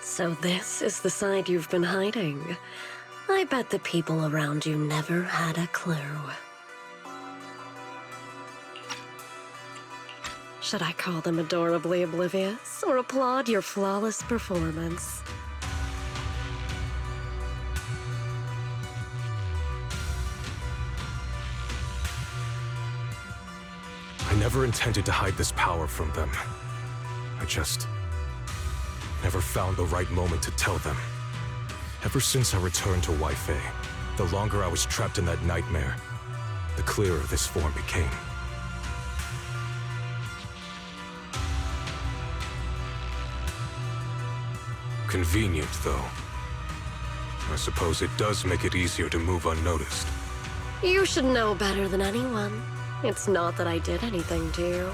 So this is the side you've been hiding. I bet the people around you never had a clue. Should I call them adorably oblivious, or applaud your flawless performance? I never intended to hide this power from them. I just never found the right moment to tell them. Ever since I returned to Wi-Fi, the longer I was trapped in that nightmare, the clearer this form became. Convenient, though. I suppose it does make it easier to move unnoticed. You should know better than anyone. It's not that I did anything to you.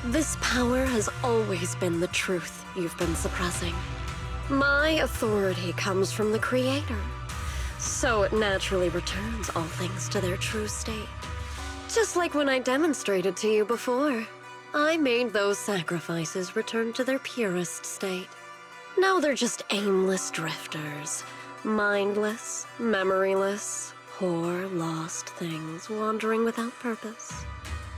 This power has always been the truth you've been suppressing. My authority comes from the Creator, so it naturally returns all things to their true state. Just like when I demonstrated to you before, I made those sacrifices return to their purest state. Now they're just aimless drifters, mindless, memoryless, poor, lost things wandering without purpose.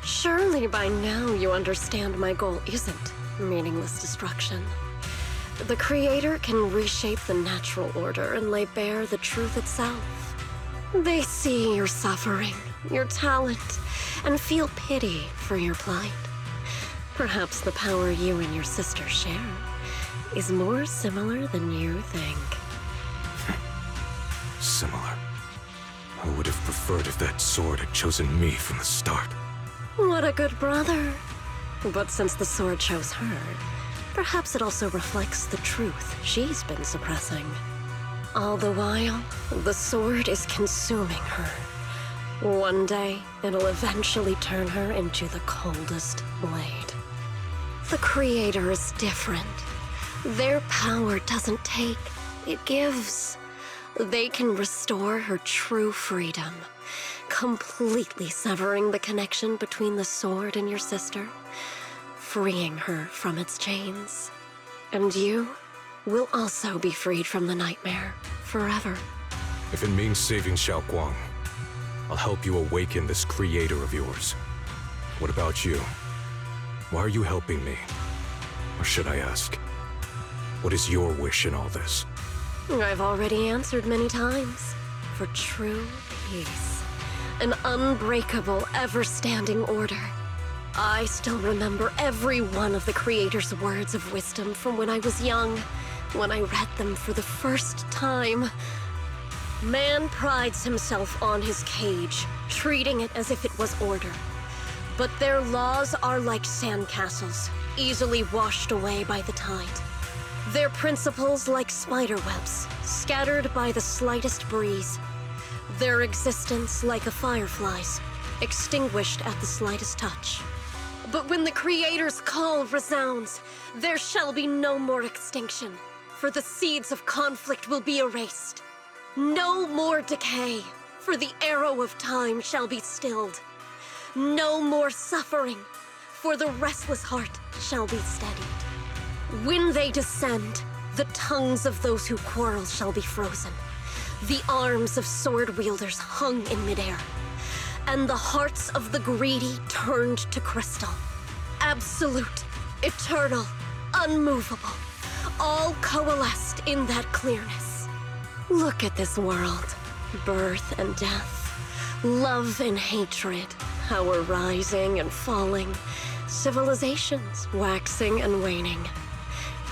Surely by now you understand my goal isn't meaningless destruction. The Creator can reshape the natural order and lay bare the truth itself. They see your suffering, your talent, and feel pity for your plight. Perhaps the power you and your sister share is more similar than you think. Similar. I would have preferred if that sword had chosen me from the start. What a good brother. But since the sword chose her, perhaps it also reflects the truth she's been suppressing. All the while, the sword is consuming her. One day, it'll eventually turn her into the coldest blade. The Creator is different. Their power doesn't take, it gives. They can restore her true freedom, completely severing the connection between the sword and your sister, freeing her from its chains. And you will also be freed from the nightmare forever. If it means saving Xiaoguang, I'll help you awaken this creator of yours. What about you? Why are you helping me? Or should I ask, what is your wish in all this? I've already answered many times. For true peace. An unbreakable, ever-standing order. I still remember every one of the Creator's words of wisdom from when I was young, when I read them for the first time. Man prides himself on his cage, treating it as if it was order. But their laws are like sandcastles, easily washed away by the tide. Their principles like spider webs, scattered by the slightest breeze. Their existence like a firefly's, extinguished at the slightest touch. But when the Creator's call resounds, there shall be no more extinction, for the seeds of conflict will be erased. No more decay, for the arrow of time shall be stilled. No more suffering, for the restless heart shall be steadied. When they descend, the tongues of those who quarrel shall be frozen, the arms of sword wielders hung in midair, and the hearts of the greedy turned to crystal. Absolute, eternal, unmovable, all coalesced in that clearness. Look at this world, birth and death, love and hatred, power rising and falling, civilizations waxing and waning.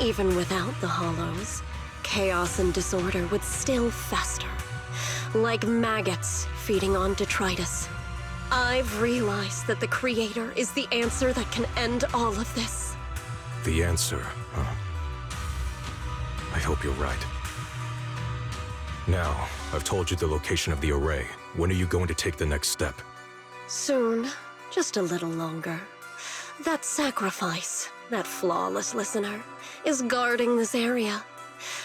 Even without the hollows, chaos and disorder would still fester, like maggots feeding on detritus. I've realized that the Creator is the answer that can end all of this. The answer, huh? I hope you're right. Now, I've told you the location of the array. When are you going to take the next step? Soon, just a little longer. That sacrifice, that flawless listener, is guarding this area.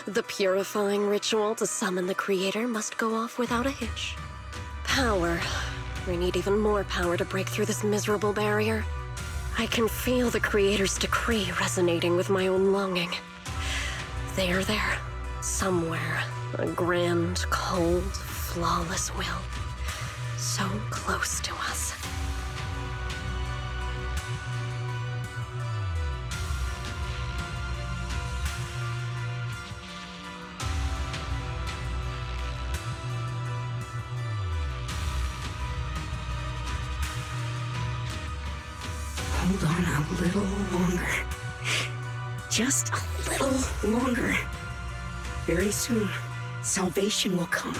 The purifying ritual to summon the Creator must go off without a hitch. Power. We need even more power to break through this miserable barrier. I can feel the Creator's decree resonating with my own longing. They're there, somewhere. A grand, cold, flawless will. So close to us. Hold on a little longer. Just a little longer. Very soon, salvation will come.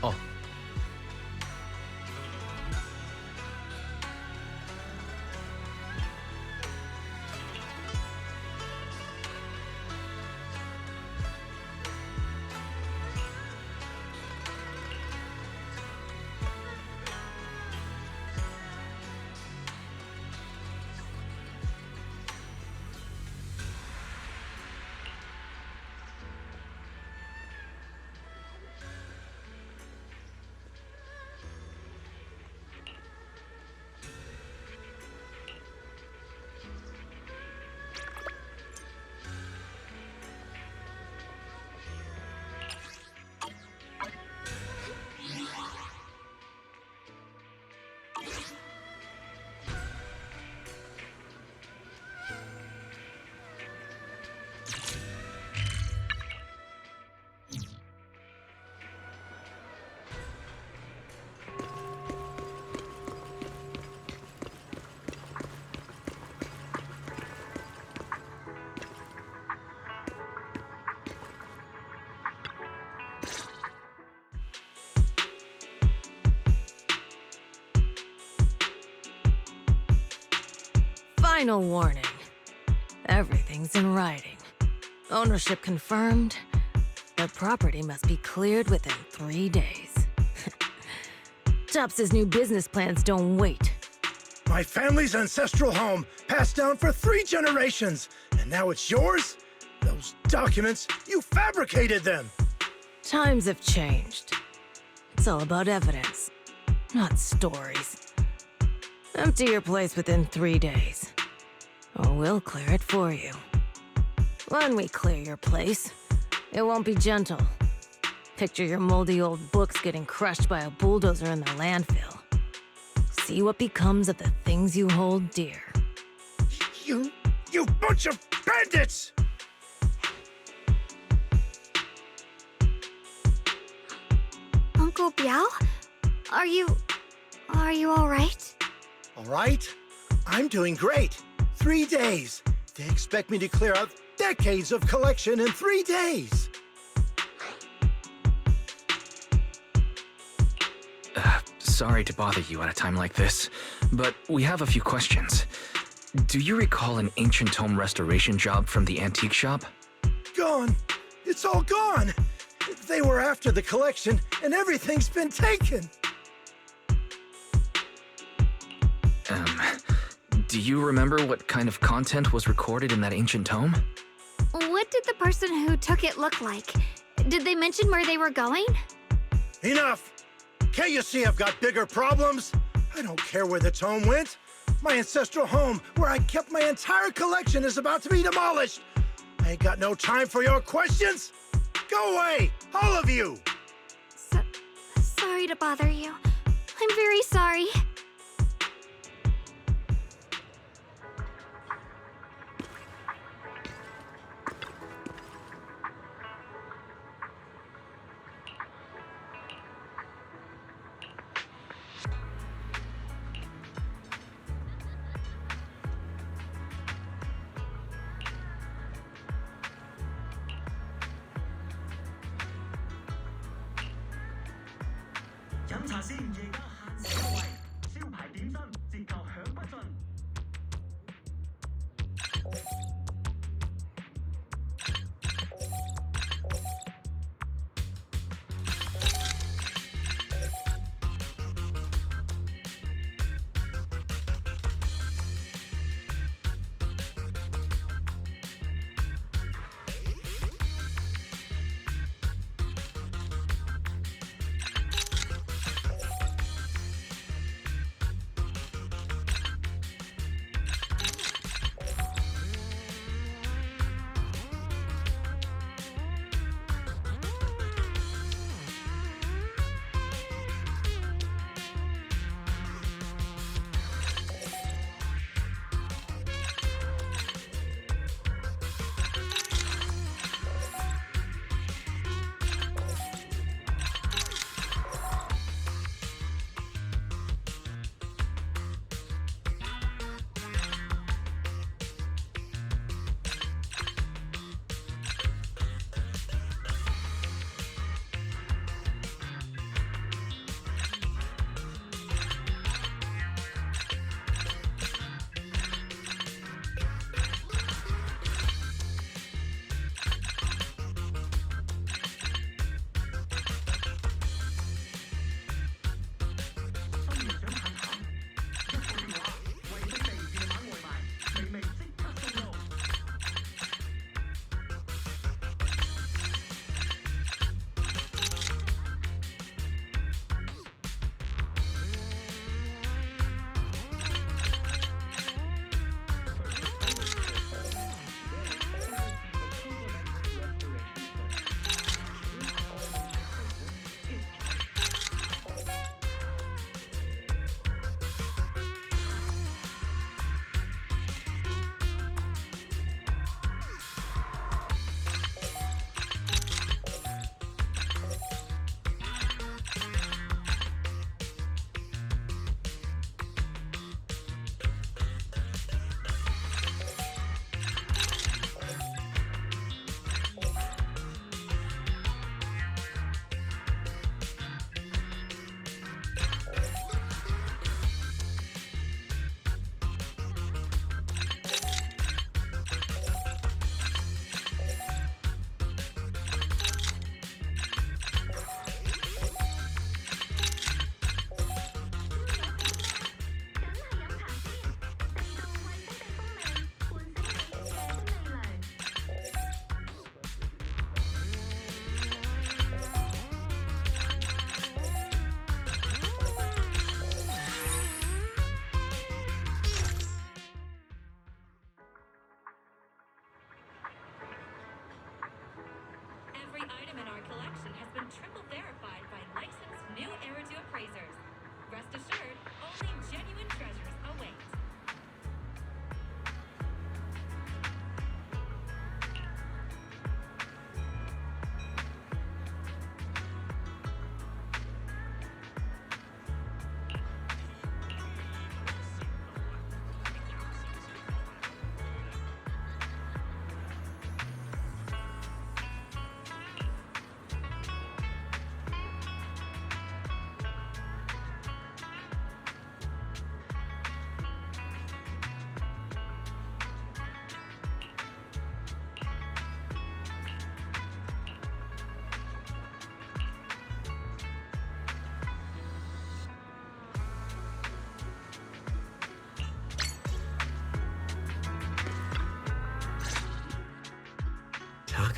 Oh. Final warning. Everything's in writing. Ownership confirmed. The property must be cleared within 3 days. Tubbs' new business plans don't wait. My family's ancestral home, passed down for 3 generations, and now it's yours? Those documents, you fabricated them! Times have changed. It's all about evidence, not stories. Empty your place within 3 days, or we'll clear it for you. When we clear your place, it won't be gentle. Picture your moldy old books getting crushed by a bulldozer in the landfill. See what becomes of the things you hold dear. You bunch of bandits! Uncle Biao? Are you all right? All right, I'm doing great. 3 days. They expect me to clear out decades of collection in 3 days. Sorry to bother you at a time like this, but we have a few questions. Do you recall an ancient tome restoration job from the antique shop? Gone. It's all gone. They were after the collection, and everything's been taken. Do you remember what kind of content was recorded in that ancient tome? What did the person who took it look like? Did they mention where they were going? Enough! Can't you see I've got bigger problems? I don't care where the tome went. My ancestral home, where I kept my entire collection, is about to be demolished. I ain't got no time for your questions. Go away, all of you! Sorry to bother you. I'm very sorry.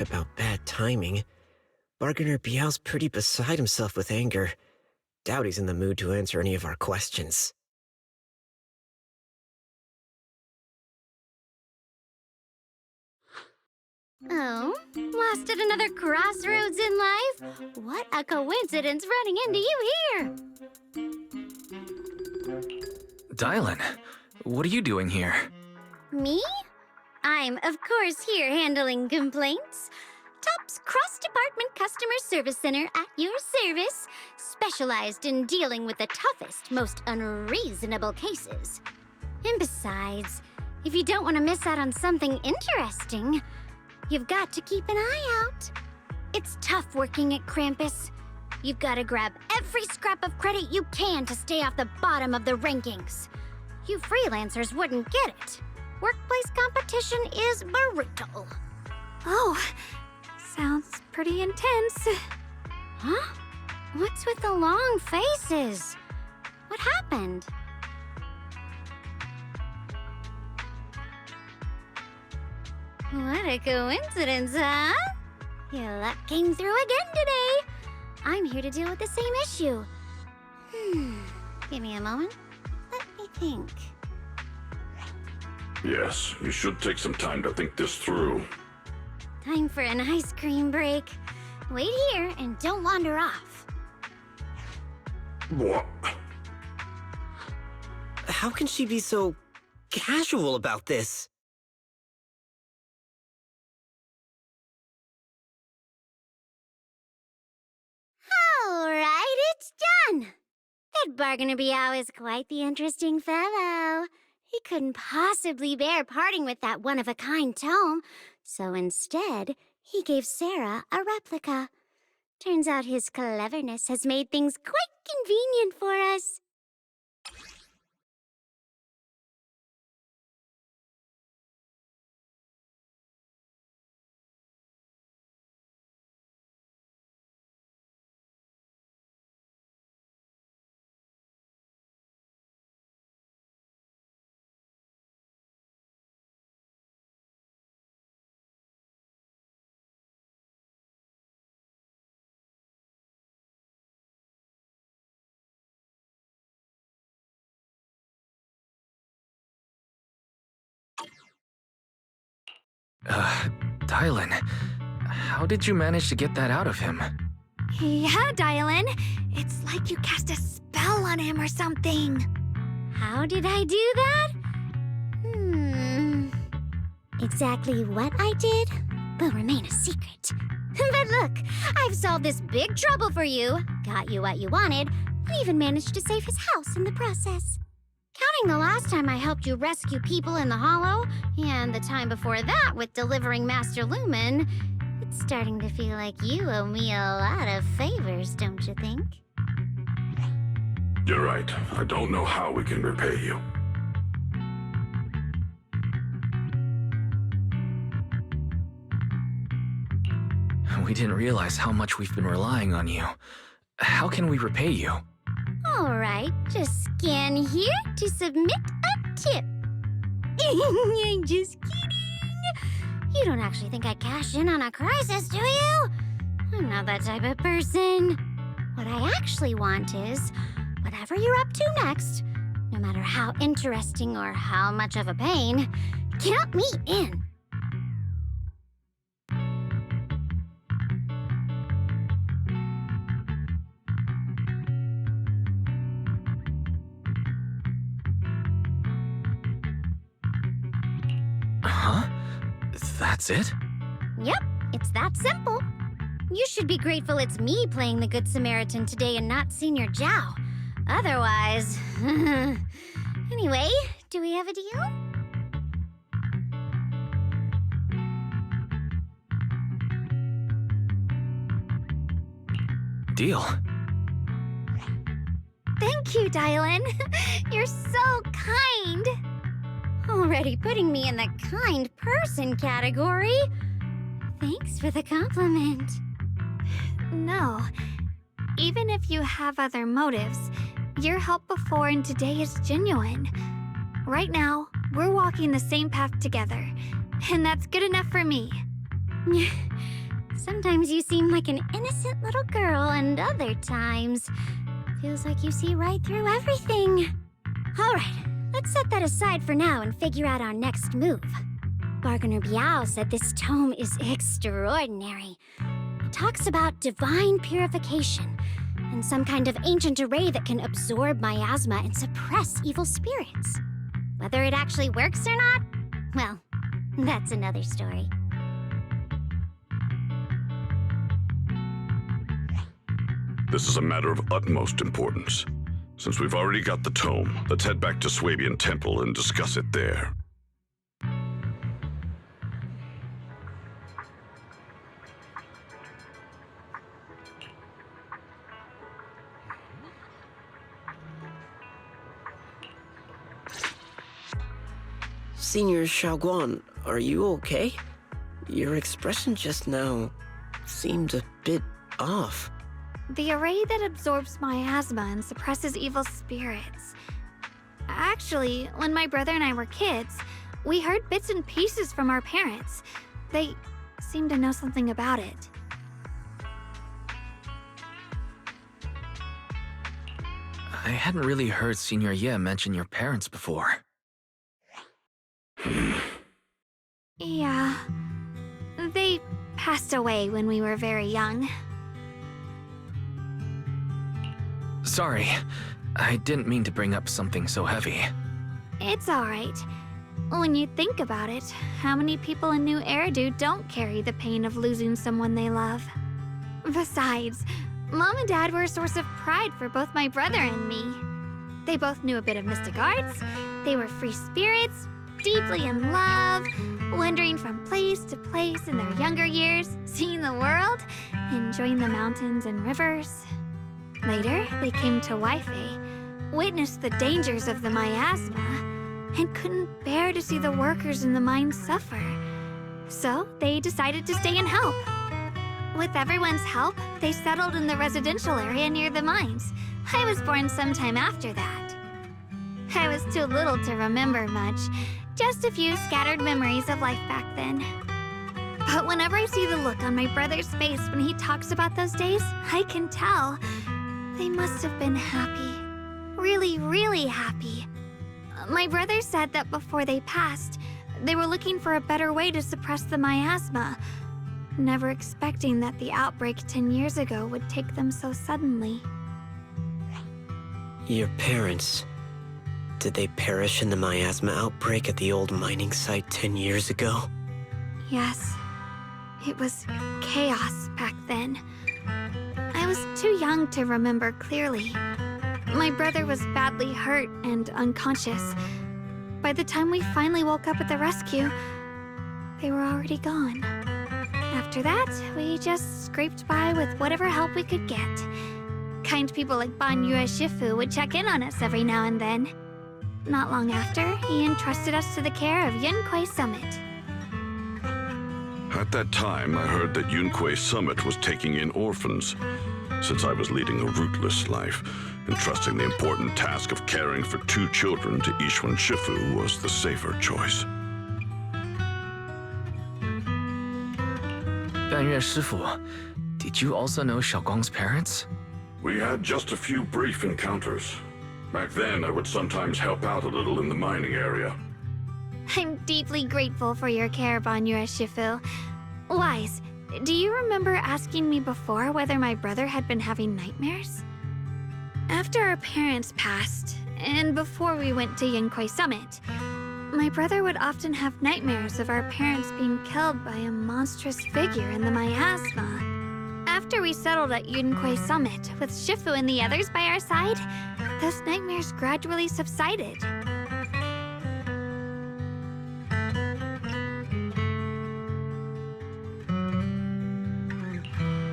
Talk about bad timing. Bargainer Biao's pretty beside himself with anger. doubt he's in the mood to answer any of our questions. Oh, lost at another crossroads in life? What a coincidence running into you here! Dylan, what are you doing here? Me? I'm, of course, here handling complaints. TOP's cross-department customer service center at your service, specialized in dealing with the toughest, most unreasonable cases. And besides, if you don't want to miss out on something interesting, you've got to keep an eye out. It's tough working at Krampus. You've got to grab every scrap of credit you can to stay off the bottom of the rankings. You freelancers wouldn't get it. Workplace competition is brutal. Oh, sounds pretty intense. Huh? What's with the long faces? What happened? What a coincidence, huh? Your luck came through again today. I'm here to deal with the same issue. Give me a moment. Let me think. Yes, you should take some time to think this through. Time for an ice cream break. Wait here and don't wander off. What? How can she be so casual about this? All right, it's done. That Barganabiao is quite the interesting fellow. He couldn't possibly bear parting with that one-of-a-kind tome, so instead, he gave Sarah a replica. Turns out his cleverness has made things quite convenient for us. Dylan, how did you manage to get that out of him? Yeah, Dylan. It's like you cast a spell on him or something. How did I do that? Exactly what I did will remain a secret. But look, I've solved this big trouble for you, got you what you wanted, and even managed to save his house in the process. Counting the last time I helped you rescue people in the Hollow, and the time before that with delivering Master Lumen, it's starting to feel like you owe me a lot of favors, don't you think? You're right. I don't know how we can repay you. We didn't realize how much we've been relying on you. How can we repay you? All right, just scan here to submit a tip. I'm just kidding. You don't actually think I cash in on a crisis, do you? I'm not that type of person. What I actually want is, whatever you're up to next, no matter how interesting or how much of a pain, count me in. Huh? That's it? Yep, it's that simple. You should be grateful it's me playing the Good Samaritan today and not Senior Zhao. Otherwise... Anyway, do we have a deal? Deal. Thank you, Dylan. You're so kind. Already putting me in the kind person category. Thanks for the compliment. No. Even if you have other motives, your help before and today is genuine. Right now, we're walking the same path together, and that's good enough for me. Sometimes you seem like an innocent little girl, and other times, Feels like you see right through everything. Alright, let's set that aside for now and figure out our next move. Bargainer Biao said this tome is extraordinary. It talks about divine purification and some kind of ancient array that can absorb miasma and suppress evil spirits. Whether it actually works or not, well, that's another story. This is a matter of utmost importance. Since we've already got the tome, let's head back to Swabian Temple and discuss it there. Senior Xiaoguan, are you okay? Your expression just now seemed a bit off. The array that absorbs miasma and suppresses evil spirits. Actually, when my brother and I were kids, we heard bits and pieces from our parents. They seemed to know something about it. I hadn't really heard Senior Ye mention your parents before. Yeah. They passed away when we were very young. Sorry, I didn't mean to bring up something so heavy. It's alright. When you think about it, how many people in New Eridu don't carry the pain of losing someone they love? Besides, Mom and Dad were a source of pride for both my brother and me. They both knew a bit of mystic arts, they were free spirits, deeply in love, wandering from place to place in their younger years, seeing the world, enjoying the mountains and rivers. Later, they came to Waifei, witnessed the dangers of the miasma, and couldn't bear to see the workers in the mines suffer. So, they decided to stay and help. With everyone's help, they settled in the residential area near the mines. I was born sometime after that. I was too little to remember much, just a few scattered memories of life back then. But whenever I see the look on my brother's face when he talks about those days, I can tell. They must have been happy. Really, really happy. My brother said that before they passed, they were looking for a better way to suppress the miasma, never expecting that the outbreak 10 years ago would take them so suddenly. Your parents, did they perish in the miasma outbreak at the old mining site 10 years ago? Yes. It was chaos back then. I was too young to remember clearly. My brother was badly hurt and unconscious. By the time we finally woke up at the rescue, they were already gone. After that, we just scraped by with whatever help we could get. Kind people like Ban Yue Shifu would check in on us every now and then. Not long after, he entrusted us to the care of Yunquei Summit. At that time, I heard that Yunquei Summit was taking in orphans. Since I was leading a rootless life, entrusting the important task of caring for 2 children to Yixuan Shifu was the safer choice. Banyue Shifu, did you also know Xiaoguang's parents? We had just a few brief encounters. Back then, I would sometimes help out a little in the mining area. I'm deeply grateful for your care, Ban Yue Shifu. Wise, do you remember asking me before whether my brother had been having nightmares? After our parents passed, and before we went to Yunquei Summit, my brother would often have nightmares of our parents being killed by a monstrous figure in the miasma. After we settled at Yunquei Summit, with Shifu and the others by our side, those nightmares gradually subsided.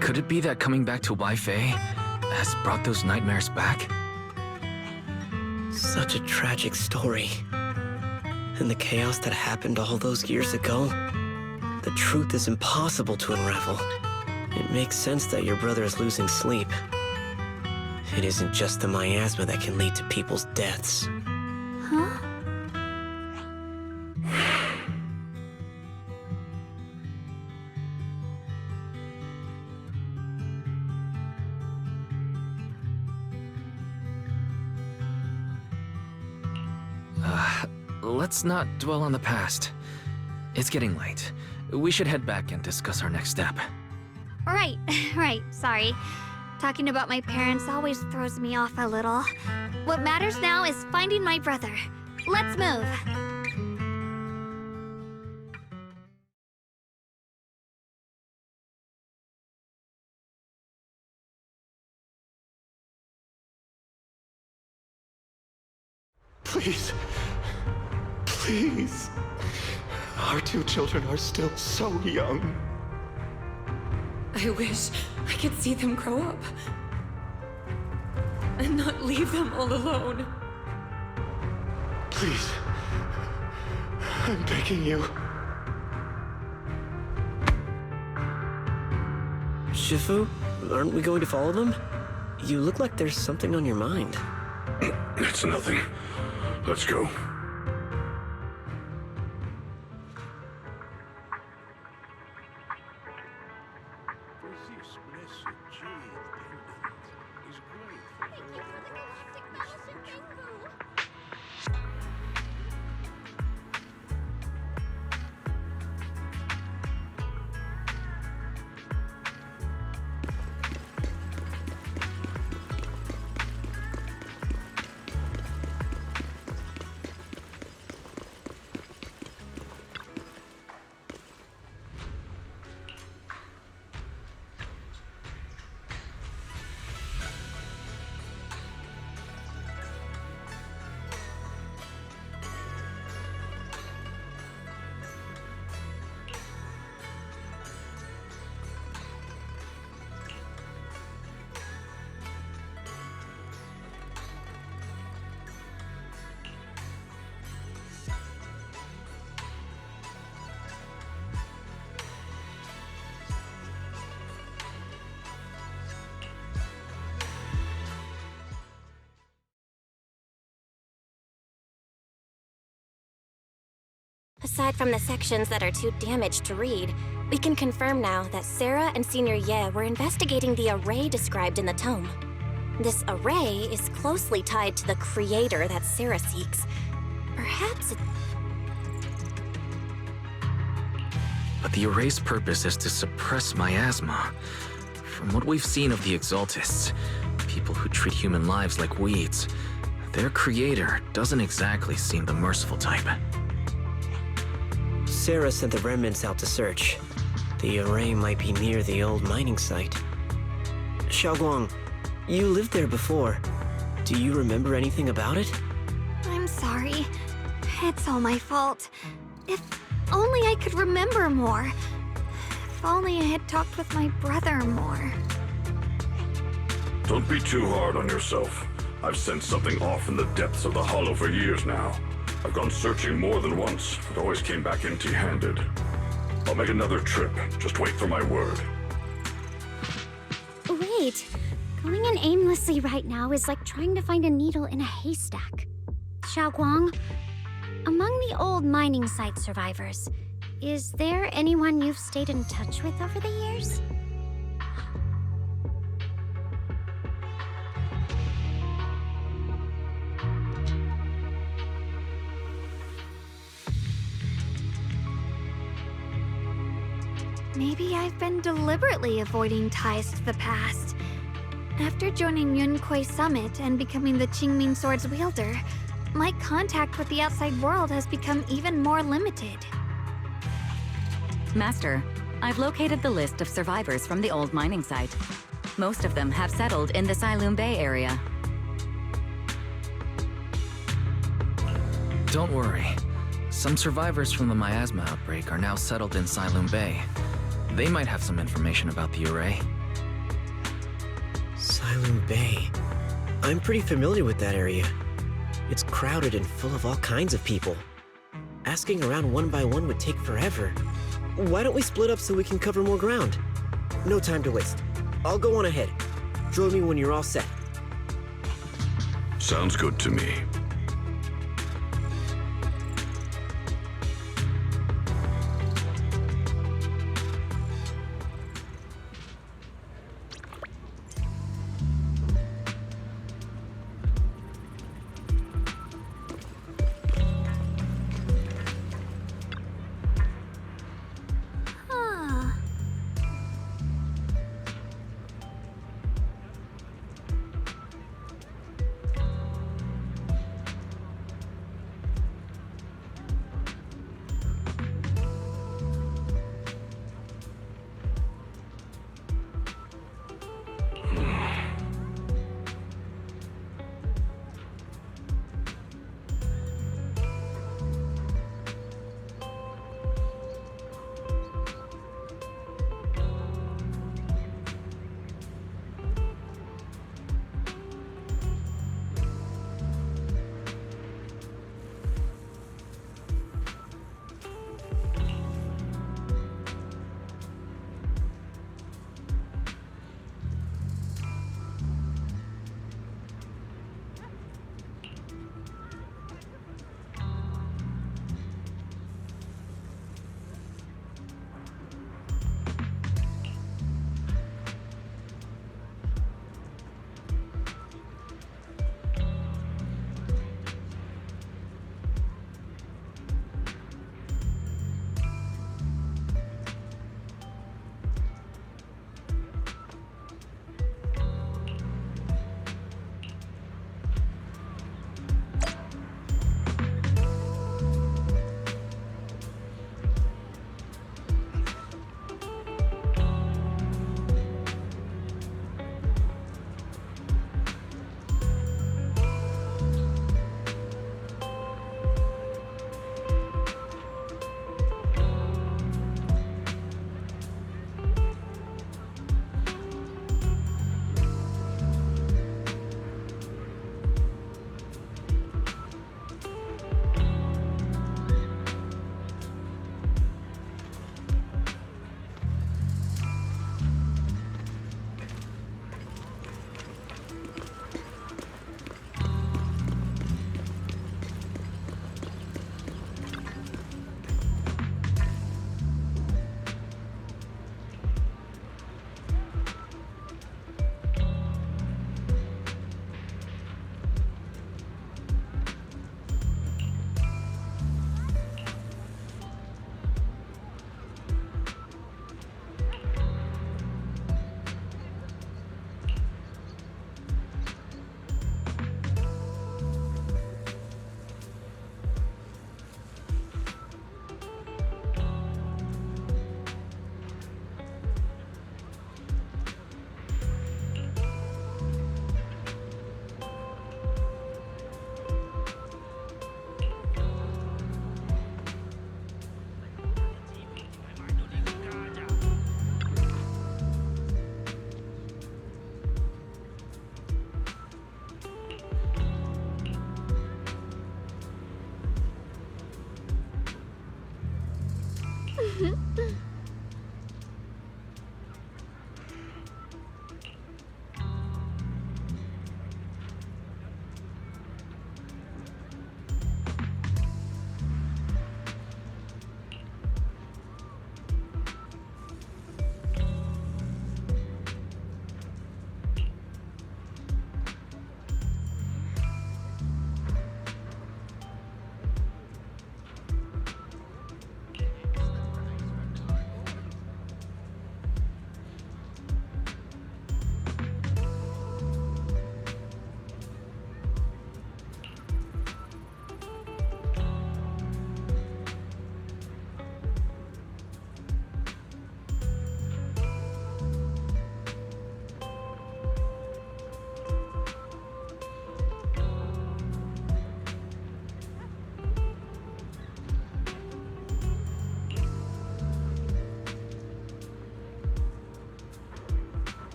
Could it be that coming back to Waifei has brought those nightmares back? Such a tragic story. And the chaos that happened all those years ago, the truth is impossible to unravel. It makes sense that your brother is losing sleep. It isn't just the miasma that can lead to people's deaths. Huh? let's not dwell on the past. It's getting late. We should head back and discuss our next step. Right, right, sorry. Talking about my parents always throws me off a little. What matters now is finding my brother. Let's move. Please. Please. Our two children are still so young. I wish I could see them grow up. And not leave them all alone. Please. I'm begging you. Shifu, aren't we going to follow them? You look like there's something on your mind. It's nothing. Let's go. Aside from the sections that are too damaged to read, we can confirm now that Sarah and Senior Ye were investigating the array described in the tome. This array is closely tied to the creator that Sarah seeks. Perhaps it... But the array's purpose is to suppress miasma. From what we've seen of the Exaltists, people who treat human lives like weeds, their creator doesn't exactly seem the merciful type. Sarah sent the remnants out to search. The array might be near the old mining site. Xiaoguang, you lived there before. Do you remember anything about it? I'm sorry. It's all my fault. If only I could remember more. If only I had talked with my brother more. Don't be too hard on yourself. I've sensed something off in the depths of the hollow for years now. I've gone searching more than once, but always came back empty-handed. I'll make another trip. Just wait for my word. Wait. Going in aimlessly right now is like trying to find a needle in a haystack. Xiaoguang, among the old mining site survivors, is there anyone you've stayed in touch with over the years? Maybe I've been deliberately avoiding ties to the past. After joining Yunquei Summit and becoming the Qingming Sword's wielder, my contact with the outside world has become even more limited. Master, I've located the list of survivors from the old mining site. Most of them have settled in the Silum Bay area. Don't worry. Some survivors from the miasma outbreak are now settled in Silum Bay. They might have some information about the array. Silum Bay. I'm pretty familiar with that area. It's crowded and full of all kinds of people. Asking around one by one would take forever. Why don't we split up so we can cover more ground? No time to waste. I'll go on ahead. Join me when you're all set. Sounds good to me.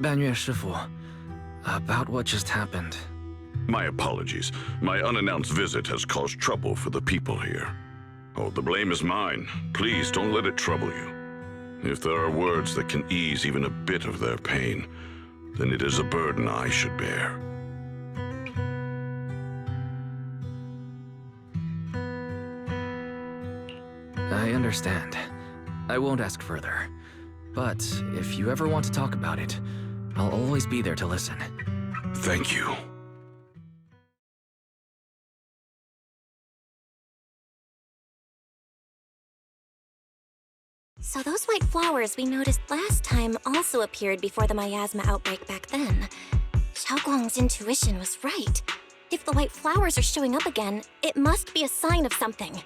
Banyue Shifu, about what just happened. My apologies. My unannounced visit has caused trouble for the people here. Oh, the blame is mine. Please don't let it trouble you. If there are words that can ease even a bit of their pain, then it is a burden I should bear. I understand. I won't ask further. But if you ever want to talk about it, I'll always be there to listen. Thank you. So those white flowers we noticed last time also appeared before the miasma outbreak back then. Xiaoguang's intuition was right. If the white flowers are showing up again, it must be a sign of something.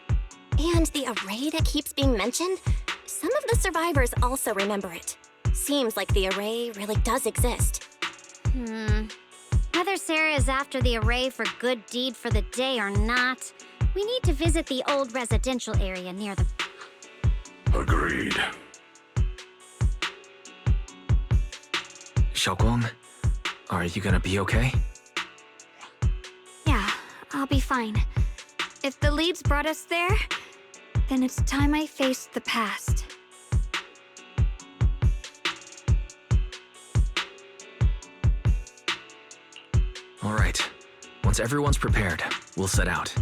And the array that keeps being mentioned, some of the survivors also remember it. Seems like the array really does exist. Whether Sarah is after the array for good deed for the day or not, we need to visit the old residential area near the... Agreed. Xiaoguang, are you gonna be okay? Yeah, I'll be fine. If the leads brought us there, then it's time I faced the past. All right. Once everyone's prepared, we'll set out.